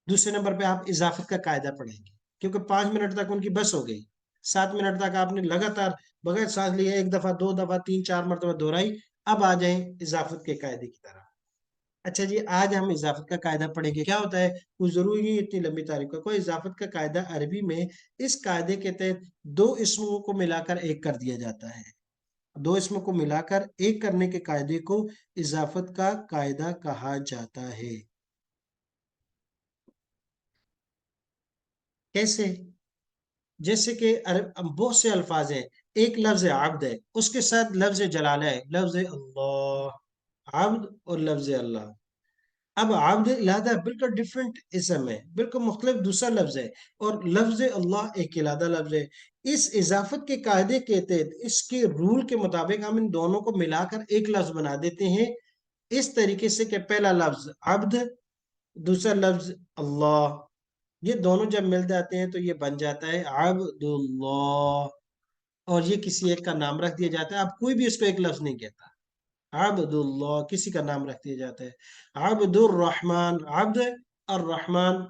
دوسرے نمبر پہ آپ اضافت کا قاعدہ پڑھیں گے، کیونکہ 5 منٹ تک ان کی بس ہو گئی، 7 منٹ تک آپ نے لگاتار بغیر سانس لیے 1 دفعہ، 2 دفعہ، 3 4 مرتبہ دہرائی، اب آ جائیں اضافت کے قاعدے کی طرح۔ اچھا جی، آج ہم اضافت کا قاعدہ پڑھیں گے، کیا ہوتا ہے، کوئی ضروری نہیں اتنی لمبی تعریف کا، کوئی اضافت کا قاعدہ عربی میں اس قاعدے کے تحت 2 اسموں کو ملا کر ایک کر دیا جاتا ہے، 2 اسموں کو ملا کر ایک کرنے کے قاعدے کو اضافت کا قاعدہ کہا جاتا ہے۔ کیسے، جیسے کہ بہت سے الفاظ ہیں، ایک لفظ عبد ہے، اس کے ساتھ لفظ جلالہ ہے، لفظ اللہ، عبد اور لفظ اللہ، اب عبد علیحدہ بالکل ڈفرینٹ اسم ہے، بالکل مختلف دوسرا لفظ ہے، اور لفظ اللہ ایک علیحدہ لفظ ہے۔ اس اضافت کے قاعدے کے تحت، اس کے رول کے مطابق ہم ان دونوں کو ملا کر ایک لفظ بنا دیتے ہیں، اس طریقے سے کہ پہلا لفظ عبد، دوسرا لفظ اللہ، یہ دونوں جب مل جاتے ہیں تو یہ بن جاتا ہے عبد اللہ، اور یہ کسی ایک کا نام رکھ دیا جاتا ہے۔ اب کوئی بھی اس کو ایک لفظ نہیں کہتا، عبد اللہ کسی کا نام رکھ دیا جاتا ہے۔ عبد الرحمن، عبد الرحمن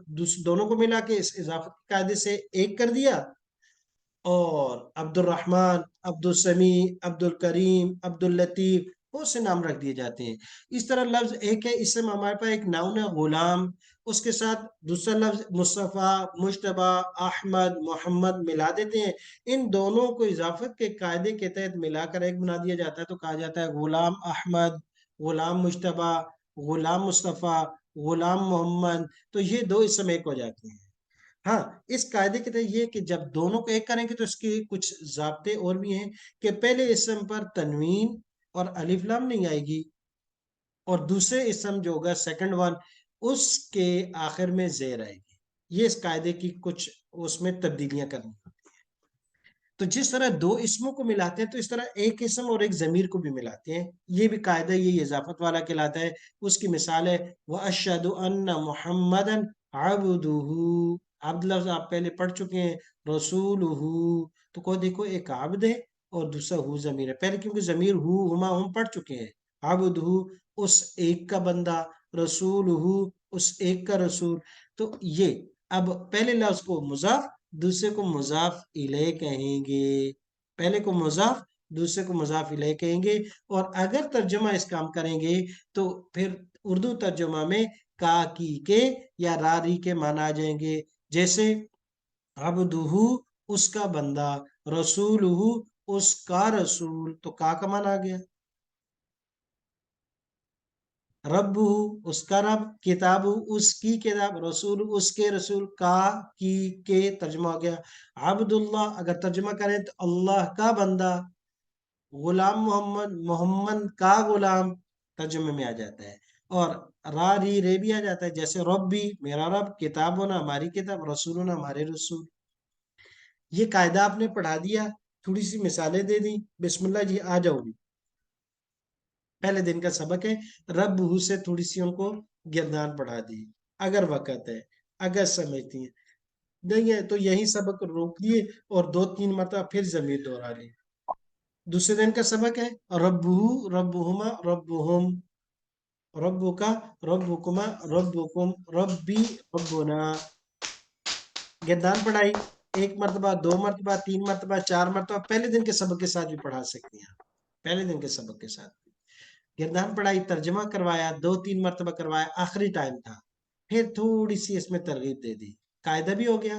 دونوں کو ملا کے اس اضافت کے قاعدے سے ایک کر دیا، اور عبد الرحمن، عبد السمیع، عبد الکریم، عبد اللطیف بہت سے نام رکھ دیے جاتے ہیں۔ اس طرح لفظ ایک ہے، اس سے ہمارے پاس ایک ناؤن ہے غلام، اس کے ساتھ دوسرا لفظ مصطفیٰ، مجتبیٰ، احمد، محمد ملا دیتے ہیں، ان دونوں کو اضافت کے قاعدے کے تحت ملا کر ایک بنا دیا جاتا ہے، تو کہا جاتا ہے غلام احمد، غلام مجتبیٰ، غلام مصطفیٰ، غلام محمد، تو یہ دو اسم ایک ہو جاتے ہیں۔ ہاں، اس قاعدے کے تحت یہ کہ جب دونوں کو ایک کریں گے تو اس کے کچھ ضابطے اور بھی ہیں، کہ پہلے اسم پر تنوین اور الف لام نہیں آئے گی، اور دوسرے اسم جو ہوگا سیکنڈ ون، اس کے آخر میں زیر آئے گی۔ یہ اس قاعدے کی کچھ اس میں تبدیلیاں کرنی ہوتی ہیں۔ تو جس طرح دو اسموں کو ملاتے ہیں تو اس طرح ایک اسم اور ایک ضمیر کو بھی ملاتے ہیں، یہ بھی قاعدہ یہ اضافت والا کہلاتا ہے۔ اس کی مثال ہے وَأَشْهَدُ أَنَّ مُحَمَّدًا عَبْدُهُ، عبد لفظ آپ پہلے پڑھ چکے ہیں، رسولہ، تو کو دیکھو ایک عبد ہے اور دوسرا ہو ضمیر ہے، پہلے کیونکہ ضمیر ہو ہما ہم پڑھ چکے ہیں، عبدہ اس ایک کا بندہ، رسولہ اس ایک کا رسول، تو یہ اب پہلے لفظ کو مضاف، دوسرے کو مضاف الیہ کہیں گے، پہلے کو مضاف، دوسرے کو مضاف الیہ کہیں گے، اور اگر ترجمہ اس کام کریں گے تو پھر اردو ترجمہ میں کا کی کے یا راری کے معنی آ جائیں گے، جیسے عبدہ اس کا بندہ، رسولہ اس کا رسول، تو کا معنی آ گیا، رب اس کا رب، کتاب اس کی کتاب، رسول اس کے رسول، کا کی کے ترجمہ ہو گیا۔ عبداللہ اگر ترجمہ کریں تو اللہ کا بندہ، غلام محمد، محمد کا غلام ترجمے میں آ جاتا ہے، اور را ری رے بھی آ جاتا ہے، جیسے رب بھی میرا رب، کتاب ہونا ہماری کتاب، رسول ہونا ہمارے رسول۔ یہ قاعدہ آپ نے پڑھا دیا، تھوڑی سی مثالیں دے دی، بسم اللہ جی آ جاؤ بھی، پہلے دن کا سبق ہے، رب ہو سے تھوڑی سی ان کو گردان پڑھا دی، اگر وقت ہے، اگر سمجھتی ہیں، نہیں ہے تو یہی سبق روک دیے اور دو تین مرتبہ پھر ضمیر دوہرا لی۔ دوسرے دن کا سبق ہے ربہ، ربہما، ربہم، ربک، ربکما، ربکم، ربی، ربنا، گردان پڑھائی، ایک مرتبہ، دو مرتبہ، تین مرتبہ، چار مرتبہ، پہلے دن کے سبق کے ساتھ بھی پڑھا سکتی ہیں، پہلے دن کے سبق کے ساتھ گردان پڑھائی، ترجمہ کروایا، دو تین مرتبہ کروایا، آخری ٹائم تھا، پھر تھوڑی سی اس میں ترغیب دے دی، قاعدہ بھی ہو گیا،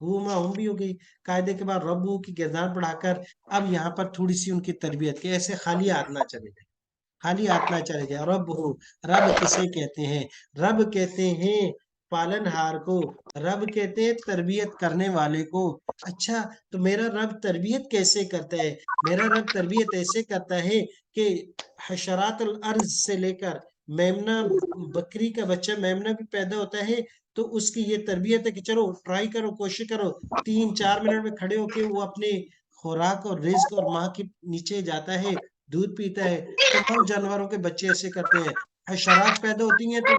ہم بھی ہو گئی، قاعدے کے بعد ربو کی گردان پڑھا کر اب یہاں پر تھوڑی سی ان کی تربیت کے، ایسے خالی ہاتھ نہ چلے جائے، خالی ہاتھ نہ چلے جائے۔ رب ہو، رب کسے کہتے ہیں؟ رب کہتے ہیں پالن ہار کو، رب کہتے ہیں تربیت کرنے والے کو۔ اچھا، تو میرا رب تربیت کیسے کرتا ہے؟ میرا رب تربیت ایسے کرتا ہے کہ حشرات الارض سے لے کر میمنہ، بکری کا بچہ میمنہ بھی پیدا ہوتا ہے تو اس کی یہ تربیت ہے کہ چلو ٹرائی کرو، کوشش کرو، 3-4 منٹ میں کھڑے ہو کے وہ اپنے خوراک اور رزق اور ماں کے نیچے جاتا ہے، دودھ پیتا ہے، تمام جانوروں کے بچے ایسے کرتے ہیں، حشرات پیدا ہوتی ہیں تو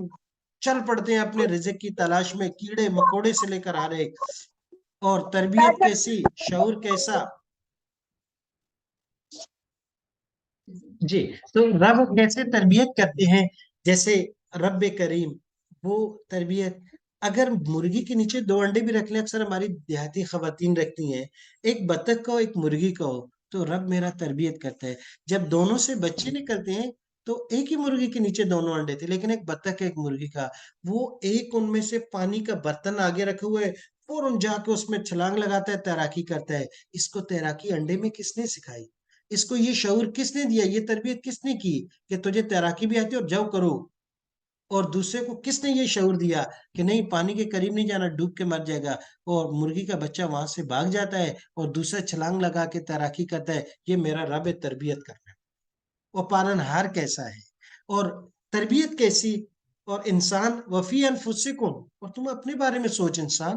چل پڑتے ہیں اپنے رزق کی تلاش میں، کیڑے مکوڑے سے لے کر آ رہے، اور تربیت کیسی، شعور کیسا، جی، تو رب کیسے تربیت کرتے ہیں؟ جیسے رب کریم، وہ تربیت، اگر مرغی کے نیچے 2 انڈے بھی رکھ لیں، اکثر ہماری دیہاتی خواتین رکھتی ہیں، ایک بطخ کا ہو ایک مرغی کا ہو، تو رب میرا تربیت کرتا ہے، جب دونوں سے بچے نکلتے ہیں تو ایک ہی مرغی کے نیچے دونوں انڈے تھے، لیکن ایک بطخ ایک مرغی کا، وہ ایک ان میں سے پانی کا برتن آگے رکھے ہوئے فوراً جا کے اس میں چھلانگ لگاتا ہے، تیراکی کرتا ہے۔ اس کو تیراکی انڈے میں کس نے سکھائی؟ اس کو یہ شعور کس نے دیا؟ یہ تربیت کس نے کی کہ تجھے تیراکی بھی آتی ہے اور جاؤ کرو؟ اور دوسرے کو کس نے یہ شعور دیا کہ نہیں، پانی کے قریب نہیں جانا، ڈوب کے مر جائے گا، اور مرغی کا بچہ وہاں سے بھاگ جاتا ہے اور دوسرا چھلانگ لگا کے تیراکی کرتا ہے؟ یہ میرا رب تربیت کرنا ہے۔ وہ پالن ہار کیسا ہے اور تربیت کیسی؟ اور انسان وفی انفسکم، اور تم اپنے بارے میں سوچ انسان.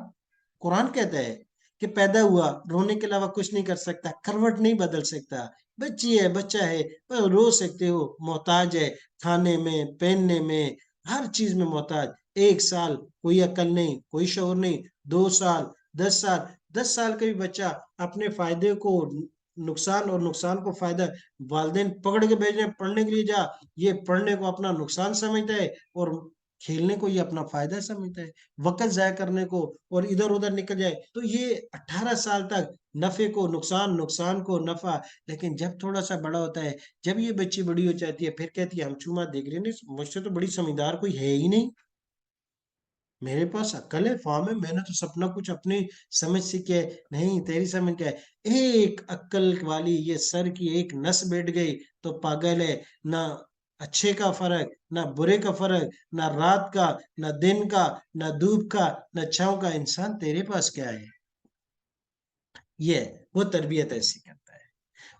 قرآن کہتا ہے کہ پیدا ہوا رونے کے علاوہ کچھ نہیں کر سکتا، کروٹ نہیں بدل سکتا، بچی ہے بچہ ہے رو سکتے ہو، محتاج ہے کھانے میں پہننے میں ہر چیز میں محتاج. 1 سال کوئی عقل نہیں کوئی شعور نہیں، 2 سال 10 سال، 10 سال کا بھی بچہ اپنے فائدے کو نقصان اور نقصان کو فائدہ، والدین پکڑ کے بھیج رہے ہیں پڑھنے کے لیے جا، یہ پڑھنے کو اپنا نقصان سمجھتا ہے اور کھیلنے کو یہ اپنا فائدہ سمجھتا ہے، وقت ضائع کرنے کو اور ادھر ادھر نکل جائے. تو یہ 18 سال تک نفع کو نقصان، نقصان کو نفع. لیکن جب تھوڑا سا بڑا ہوتا ہے، جب یہ بچی بڑی ہو جاتی ہے، پھر کہتی ہے ہم چوما دیکھ رہے نہیں، مجھ سے تو بڑی سمجھدار کوئی ہے ہی نہیں، میرے پاس عقل ہے فارم ہے، میں نے تو سپنا کچھ اپنی سمجھ سے کیا ہے. نہیں، تیری سمجھ کیا ہے؟ ایک عقل والی یہ سر کی ایک نس بیٹھ گئی تو پاگل ہے. نہ اچھے کا فرق، نہ برے کا فرق، نہ رات کا، نہ دن کا، نہ دھوپ کا، نہ چھاؤں کا. انسان تیرے پاس کیا ہے؟ یہ وہ تربیت ایسی کرتا ہے.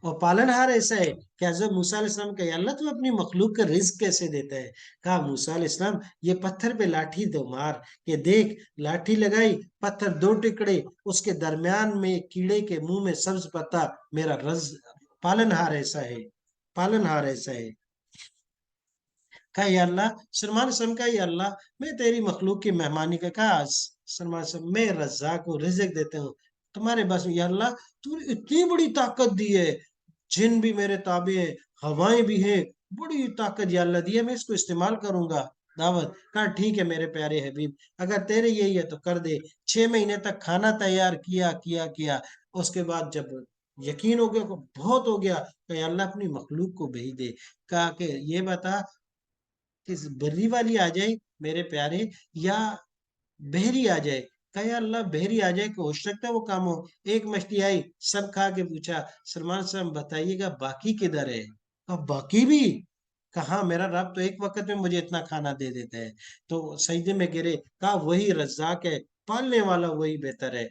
اور پالن ہار ایسا ہے کہ حضرت موسیٰ علیہ السلام کہ اللہ تو اپنی مخلوق کا رزق کیسے دیتا ہے. کہا موسیٰ علیہ السلام یہ پتھر پہ لاٹھی دو مار، کہ دیکھ لاٹھی لگائی پتھر 2 ٹکڑے، اس کے درمیان میں کیڑے کے منہ میں سبز پتا. میرا رز پالن ہار ایسا ہے، پالن ہار ایسا ہے. کہا یا اللہ، سلمان وسلم کا یا اللہ میں تیری مخلوق کی مہمانی کا. کہا سلمان وسلم میں رزاق کو رزق دیتے ہوں تمہارے بس میں. یا اللہ تو نے اتنی بڑی طاقت دی ہے، جن بھی میرے تابع ہیں، ہوائیں بھی ہیں، بڑی طاقت یا اللہ دی ہے، میں اس کو استعمال کروں گا. دعوت. کہا ٹھیک ہے میرے پیارے حبیب، اگر تیرے یہی ہے تو کر دے. 6 مہینے تک کھانا تیار کیا کیا کیا. اس کے بعد جب یقین ہو گیا بہت ہو گیا کہ یا اللہ اپنی مخلوق کو بھیج دے. کہا کہ یہ بتا کہ بری والی آ جائے میرے پیارے یا بحری آ جائے. کہا یا اللہ بحری آ جائے کہ ہو سکتا ہے وہ کام ہو. ایک مچھلی آئی، سب کھا کے پوچھا سلمان صاحب بتائیے گا باقی کدھر ہے. کہا باقی بھی. کہا میرا رب تو ایک وقت میں مجھے اتنا کھانا دے دیتا ہے. تو سجدے میں گرے. کہا وہی رزاق ہے، پالنے والا وہی بہتر ہے.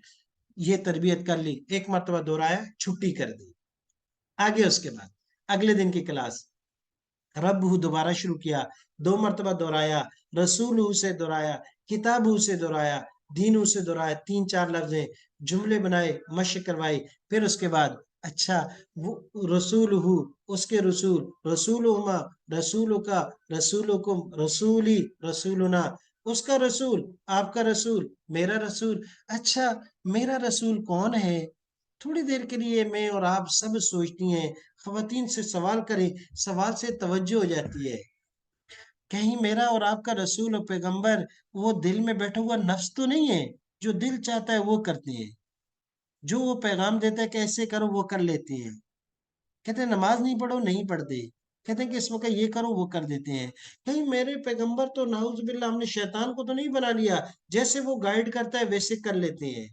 یہ تربیت کر لی، ایک مرتبہ دہرایا، چھٹی کر دی. آگے اس کے بعد اگلے دن کی کلاس رب دوبارہ شروع کیا، 2 مرتبہ دہرایا، رسول سے دہرایا، کتاب سے دہرایا، دین سے دہرایا. 3 4 لفظ جملے بنائے، مشق کروائی. پھر اس کے بعد اچھا وہ رسول اس کے رسول، رسول رسول کا، رسولکم رسولی رسولنا، اس کا رسول آپ کا رسول میرا رسول. اچھا میرا رسول کون ہے؟ تھوڑی دیر کے لیے میں اور آپ سب سوچتی ہیں، خواتین سے سوال کریں، سوال سے توجہ ہو جاتی ہے. کہیں میرا اور آپ کا رسول اور پیغمبر وہ دل میں بیٹھا ہوا نفس تو نہیں ہے؟ جو دل چاہتا ہے وہ کرتے ہیں، جو وہ پیغام دیتا ہے کہ ایسے کرو وہ کر لیتے ہیں. کہتے ہیں نماز نہیں پڑھو نہیں پڑھتے، کہتے ہیں کہ اس وقت یہ کرو وہ کر دیتے ہیں. کہیں میرے پیغمبر تو نعوذ باللہ ہم نے شیطان کو تو نہیں بنا لیا، جیسے وہ گائیڈ کرتا ہے ویسے کر لیتے ہیں.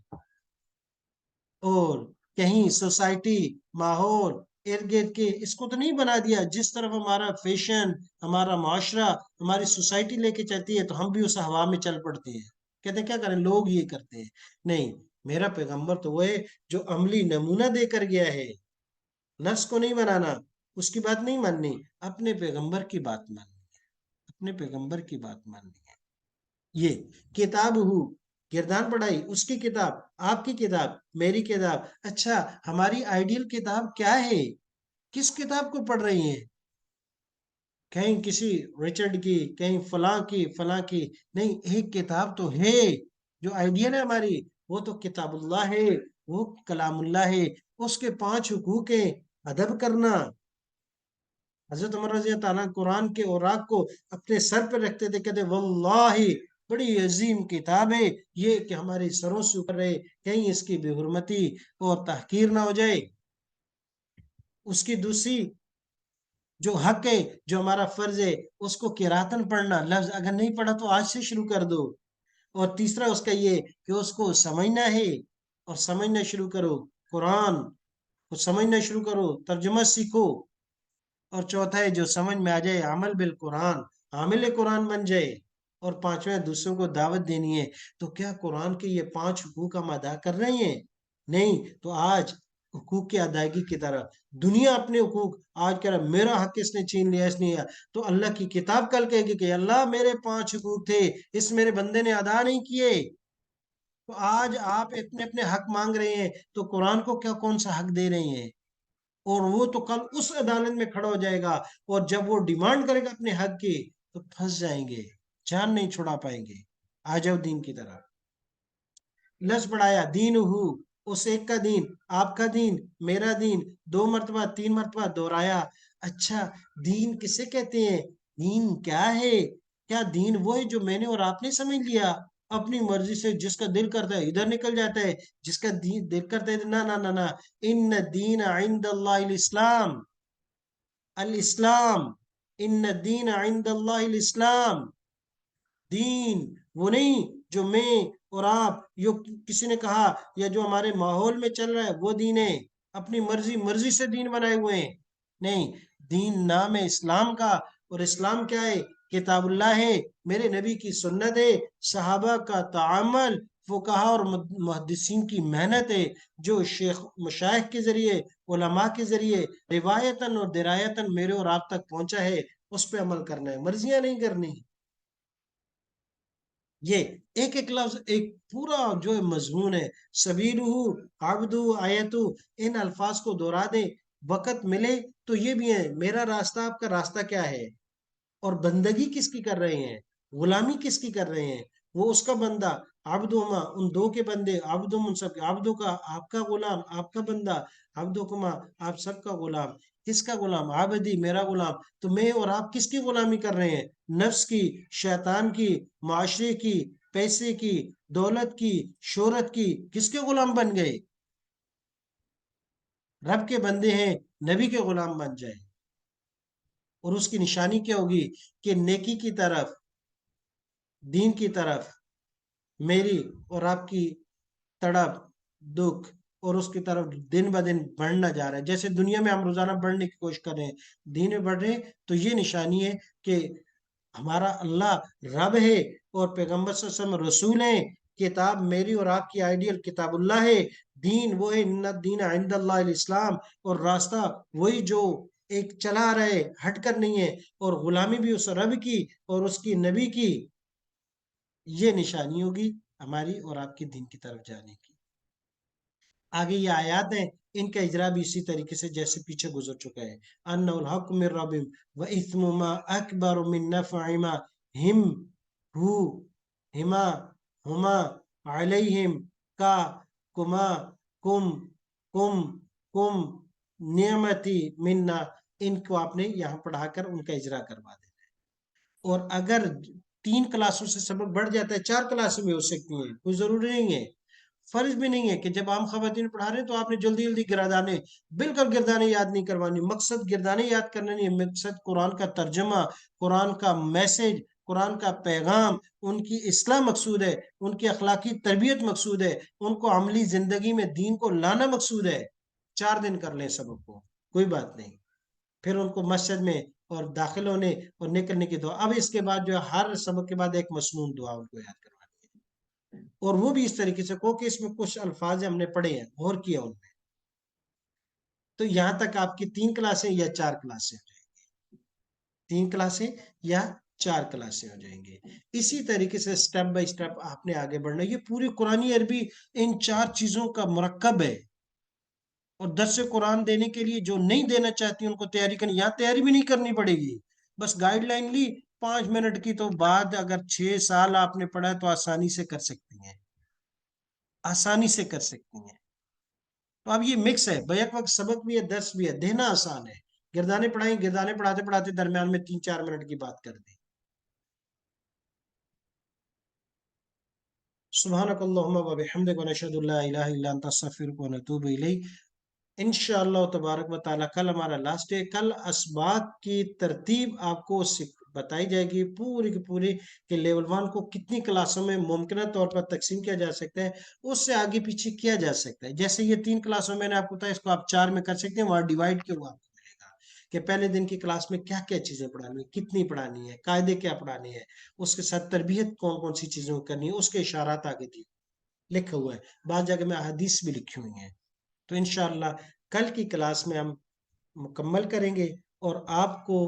اور کہیں سوسائٹی، ماحول، ارد گرد کے اس کو تو نہیں بنا دیا جس طرف ہمارا فیشن، ہمارا معاشرہ، ہماری سوسائٹی لے کے چلتی ہے تو ہم بھی اس ہوا میں چل پڑتے ہیں. کہتے ہیں کیا کریں لوگ یہ کرتے ہیں. نہیں، میرا پیغمبر تو وہ ہے جو عملی نمونہ دے کر گیا ہے. نفس کو نہیں بنانا، اس کی بات نہیں ماننی، اپنے پیغمبر کی بات ماننی ہے، اپنے پیغمبر کی بات ماننی ہے. یہ کتاب گردان پڑھائی اس کی کتاب، آپ کی کتاب، میری کتاب. اچھا ہماری آئیڈیل کتاب کیا ہے؟ کس کتاب کو پڑھ رہی ہیں؟ کہیں کسی رچرڈ کی، کہیں فلاں کی فلاں کی. نہیں، ایک کتاب تو ہے جو آئیڈیل ہے ہماری، وہ تو کتاب اللہ ہے، وہ کلام اللہ ہے. اس کے 5 حقوق ہیں. ادب کرنا. حضرت عمر رضی اللہ تعالیٰ قرآن کے اوراق کو اپنے سر پہ رکھتے تھے، کہتے واللہ بڑی عظیم کتاب ہے یہ کہ ہمارے سروں سے اوپر رہے، کہیں اس کی بے حرمتی اور تحقیر نہ ہو جائے. اس کی دوسری جو حق ہے، جو ہمارا فرض ہے، اس کو قراتن پڑھنا، لفظ اگر نہیں پڑھا تو آج سے شروع کر دو. اور تیسرا اس کا یہ کہ اس کو سمجھنا ہے اور سمجھنا شروع کرو. قرآن کو سمجھنا شروع کرو، ترجمہ سیکھو. اور چوتھا ہے جو سمجھ میں آ جائے عمل بالقرآن، عامل قرآن بن جائے. اور پانچویں دوسروں کو دعوت دینی ہے. تو کیا قرآن کے یہ 5 حقوق ہم ادا کر رہے ہیں؟ نہیں تو آج حقوق کی ادائیگی کی طرف. دنیا اپنے حقوق آج کہہ رہا میرا حق اس نے چھین لیا، اس نے لیا، تو اللہ کی کتاب کل کہے گی کہ اللہ میرے 5 حقوق تھے، اس میرے بندے نے ادا نہیں کیے. تو آج آپ اپنے اپنے حق مانگ رہے ہیں تو قرآن کو کیا کون سا حق دے رہے ہیں؟ اور وہ تو کل اس عدالت میں کھڑا ہو جائے گا، اور جب وہ ڈیمانڈ کرے گا اپنے حق کی تو پھنس جائیں گے، جان نہیں چھڑا پائیں گے. آ جاؤ دین کی طرف. لفظ بڑھایا دین ہو، اس ایک کا دین، آپ کا دین، میرا دین، 2 مرتبہ 3 مرتبہ دہرایا. اچھا دین کسے کہتے ہیں؟ دین کیا ہے؟ کیا دین وہ ہے جو میں نے اور آپ نے سمجھ لیا اپنی مرضی سے، جس کا دل کرتا ہے ادھر نکل جاتا ہے، جس کا دل کرتا ہے نہ نہ نہ نہ. ان الدین عند اللہ الاسلام، الاسلام، ان الدین عند اللہ الاسلام. دین وہ نہیں جو میں اور آپ کسی نے کہا یا جو ہمارے ماحول میں چل رہا ہے وہ دین ہے، اپنی مرضی مرضی سے دین بنائے ہوئے ہیں. نہیں، دین نام ہے اسلام کا. اور اسلام کیا ہے؟ کتاب اللہ ہے، میرے نبی کی سنت ہے، صحابہ کا تعامل، فقہا اور محدثین کی محنت ہے، جو شیخ مشائخ کے ذریعے، علماء کے ذریعے روایتاً اور درایتاً میرے اور آپ تک پہنچا ہے. اس پہ عمل کرنا ہے، مرضیاں نہیں کرنی. یہ ایک ایک لفظ ایک پورا جو مضمون ہے. سبیلہ، عبدو، آیتو، ان الفاظ کو دہرا دیں. وقت ملے تو یہ بھی ہے میرا راستہ، آپ کا راستہ کیا ہے، اور بندگی کس کی کر رہے ہیں، غلامی کس کی کر رہے ہیں. وہ اس کا بندہ، عبدہما ان دو کے بندے، عبدہم ان سب کے، عبدو کا آپ کا غلام، آپ کا بندہ، عبدکما آپ سب کا غلام. کس کا غلام؟ عبدی میرا غلام. تو میں اور آپ کس کی غلامی کر رہے ہیں؟ نفس کی، شیطان کی، معاشرے کی، پیسے کی، دولت کی، شہرت کی. کس کے غلام بن گئے؟ رب کے بندے ہیں، نبی کے غلام بن جائے. اور اس کی نشانی کیا ہوگی؟ کہ نیکی کی طرف، دین کی طرف میری اور آپ کی تڑپ، دکھ، اور اس کی طرف دن بہ دن بڑھنا جا رہا ہے. جیسے دنیا میں ہم روزانہ بڑھنے کی کوشش کر رہے ہیں، دین میں بڑھ رہے ہیں. تو یہ نشانی ہے کہ ہمارا اللہ رب ہے اور پیغمبر صلی اللہ علیہ وسلم رسول ہیں. کتاب میری اور آپ کی آئیڈیل کتاب اللہ ہے. دین وہ ہے ان الدین عند اللہ الاسلام. اور راستہ وہی جو ایک چلا رہے، ہٹ کر نہیں ہے. اور غلامی بھی اس رب کی اور اس کی نبی کی. یہ نشانی ہوگی ہماری اور آپ کے دین کی طرف جانے کی. آگے یہ آیات ہیں، ان کا اجرا بھی اسی طریقے سے جیسے پیچھے گزر چکا ہے. ان الحق من ربهم واثم ما اکبر من نفع ما ہم ہو ہما ہما علیہم کا کما کم کم کم نعمتی منا. ان کو آپ نے یہاں پڑھا کر ان کا اجرا کروا دینا ہے. اور اگر 3 کلاسوں سے سبق بڑھ جاتا ہے، 4 کلاسیں بھی ہو سکتی ہیں، کوئی ضروری نہیں ہے. فرض بھی نہیں ہے کہ جب عام خواتین پڑھا رہے ہیں تو آپ نے جلدی جلدی گردانے، بالکل گردانے یاد نہیں کروانی. مقصد گردانے یاد کرنا نہیں ہے، مقصد قرآن کا ترجمہ، قرآن کا میسج، قرآن کا پیغام، ان کی اصلاح مقصود ہے، ان کی اخلاقی تربیت مقصود ہے، ان کو عملی زندگی میں دین کو لانا مقصود ہے. 4 دن کر لیں سبق کو، کوئی بات نہیں. پھر ان کو مسجد میں اور داخل ہونے اور نکلنے کی دعا. اب اس کے بعد جو ہے ہر سبق کے بعد ایک مسنون دعا ان کو یاد کروانی ہے، اور وہ بھی اس طریقے سے کو کہ اس میں کچھ الفاظ ہم نے پڑھے ہیں، غور کیا ان میں. تو یہاں تک آپ کی 3 کلاسیں یا 4 کلاسیں ہو جائیں گی، 3 کلاسیں یا 4 کلاسیں ہو جائیں گے. اسی طریقے سے سٹیپ بائی سٹیپ آپ نے آگے بڑھنا. یہ پوری قرآن عربی ان 4 چیزوں کا مرکب ہے. اور درس قرآن دینے کے لیے جو نہیں دینا چاہتی ان کو تیاری کرنی، یہاں تیاری بھی نہیں کرنی پڑے گی. بس گائیڈ لائن لی 5 منٹ کی، تو بعد اگر 6 سال آپ نے پڑھا ہے تو آسانی سے کر سکتی ہیں، آسانی سے کر سکتی ہیں. تو اب یہ مکس ہے، بیک وقت سبق بھی ہے، درس بھی ہے، دینا آسان ہے. گردانے پڑھائیں، گردانے پڑھاتے پڑھاتے درمیان میں 3 4 منٹ کی بات کر دیں. سبحانک اللہم و بحمدک و نشہد ان لا الہ الا انت استغفرک و نتوب الیک. انشاءاللہ تبارک و تعالیٰ کل ہمارا لاسٹ ہے. کل اسباق کی ترتیب آپ کو بتائی جائے گی پوری کی پوری، کہ لیول 1 کو کتنی کلاسوں میں ممکنہ طور پر تقسیم کیا جا سکتا ہے، اس سے آگے پیچھے کیا جا سکتا ہے. جیسے یہ 3 کلاسوں میں نے آپ کو بتایا، اس کو آپ 4 میں کر سکتے ہیں، وہاں ڈیوائڈ کے ہوا آپ کو ملے گا کہ پہلے دن کی کلاس میں کیا کیا چیزیں پڑھانی ہے، کتنی پڑھانی ہے، قاعدے کیا پڑھانے ہیں، اس کے ساتھ تربیت کون کون سی چیزوں کو کرنی ہے، اس کے اشارات آگے دی لکھا ہوا ہے. بعض جگہ میں احادیث بھی لکھی ہوئی ہیں. تو انشاءاللہ کل کی کلاس میں ہم مکمل کریں گے اور آپ کو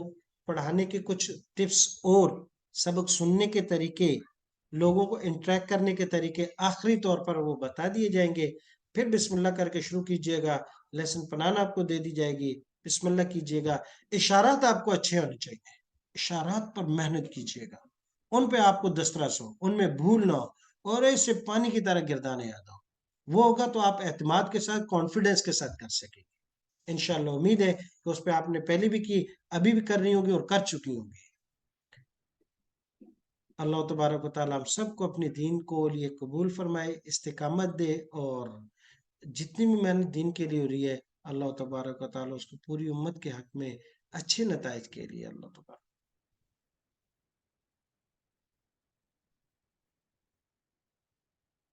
پڑھانے کے کچھ ٹپس اور سبق سننے کے طریقے، لوگوں کو انٹریکٹ کرنے کے طریقے آخری طور پر وہ بتا دیے جائیں گے. پھر بسم اللہ کر کے شروع کیجئے گا. لیسن پلان آپ کو دے دی جائے گی. بسم اللہ کیجئے گا. اشارات آپ کو اچھے ہونے چاہیے. اشارات پر محنت کیجئے گا. ان پہ آپ کو دسترس ہو، ان میں بھول نہ ہو اور ایسے پانی کی طرح گردانے یاد ہو. وہ ہوگا تو آپ اعتماد کے ساتھ، کانفیڈنس کے ساتھ کر سکیں گے. انشاءاللہ امید ہے کہ اس پہ آپ نے پہلے بھی کی، ابھی بھی کر رہی ہوں گی اور کر چکی ہوں گی. اللہ تبارک و تعالیٰ ہم سب کو اپنے دین کو لیے قبول فرمائے، استقامت دے، اور جتنی بھی محنت دین کے لیے ہو رہی ہے اللہ تبارک و تعالیٰ اس کو پوری امت کے حق میں اچھے نتائج کے لیے اللہ تبارک